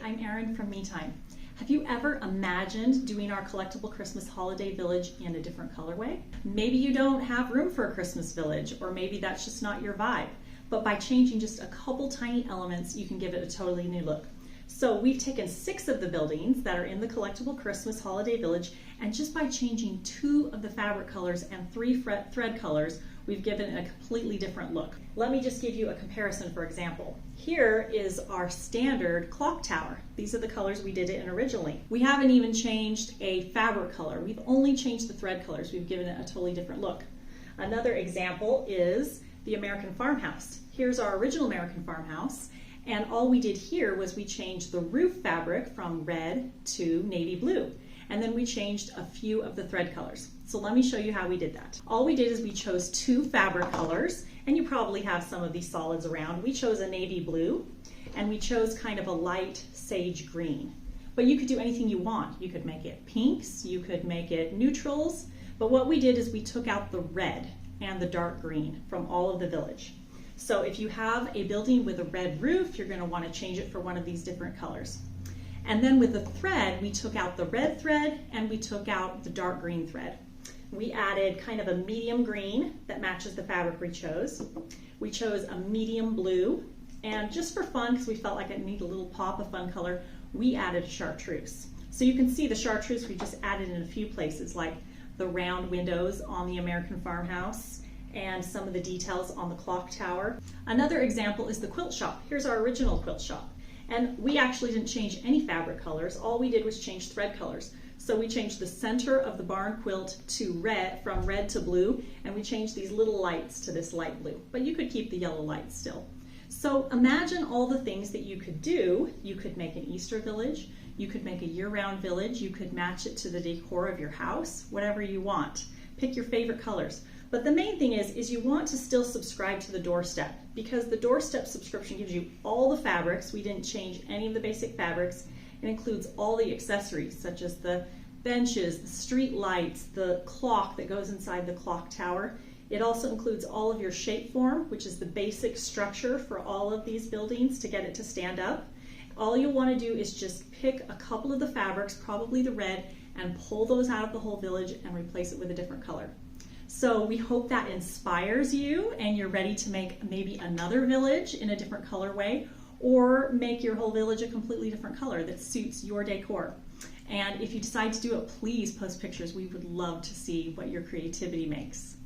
I'm Erin from MeTime. Have you ever imagined doing our Collectible Christmas Holiday Village in a different colorway? Maybe you don't have room for a Christmas village, or maybe that's just not your vibe. But by changing just a couple tiny elements, you can give it a totally new look. So we've taken 6 of the buildings that are in the Collectible Christmas Holiday Village, and just by changing 2 of the fabric colors and 3 thread colors, we've given it a completely different look. Let me just give you a comparison, for example. Here is our standard clock tower. These are the colors we did it in originally. We haven't even changed a fabric color. We've only changed the thread colors. We've given it a totally different look. Another example is the American farmhouse. Here's our original American farmhouse. And all we did here was we changed the roof fabric from red to navy blue. And then we changed a few of the thread colors. So let me show you how we did that. All we did is we chose 2 fabric colors, and you probably have some of these solids around. We chose a navy blue, and we chose kind of a light sage green. But you could do anything you want. You could make it pinks, you could make it neutrals, but what we did is we took out the red and the dark green from all of the village. So if you have a building with a red roof, you're going to want to change it for one of these different colors. And then with the thread, we took out the red thread and we took out the dark green thread. We added kind of a medium green that matches the fabric we chose. We chose a medium blue, and just for fun, because we felt like it needed a little pop of fun color, we added chartreuse. So you can see the chartreuse we just added in a few places, like the round windows on the American farmhouse and some of the details on the clock tower. Another example is the quilt shop. Here's our original quilt shop. And we actually didn't change any fabric colors. All we did was change thread colors. So we changed the center of the barn quilt to red, from red to blue, and we changed these little lights to this light blue. But you could keep the yellow lights still. So imagine all the things that you could do. You could make an Easter village. You could make a year-round village. You could match it to the decor of your house, whatever you want. Pick your favorite colors. But the main thing is you want to still subscribe to the doorstep, because the doorstep subscription gives you all the fabrics. We didn't change any of the basic fabrics. It includes all the accessories, such as the benches, the street lights, the clock that goes inside the clock tower. It also includes all of your shape form, which is the basic structure for all of these buildings to get it to stand up. All you'll want to do is just pick a couple of the fabrics, probably the red, and pull those out of the whole village and replace it with a different color. So we hope that inspires you and you're ready to make maybe another village in a different colorway, or make your whole village a completely different color that suits your decor. And if you decide to do it, please post pictures. We would love to see what your creativity makes.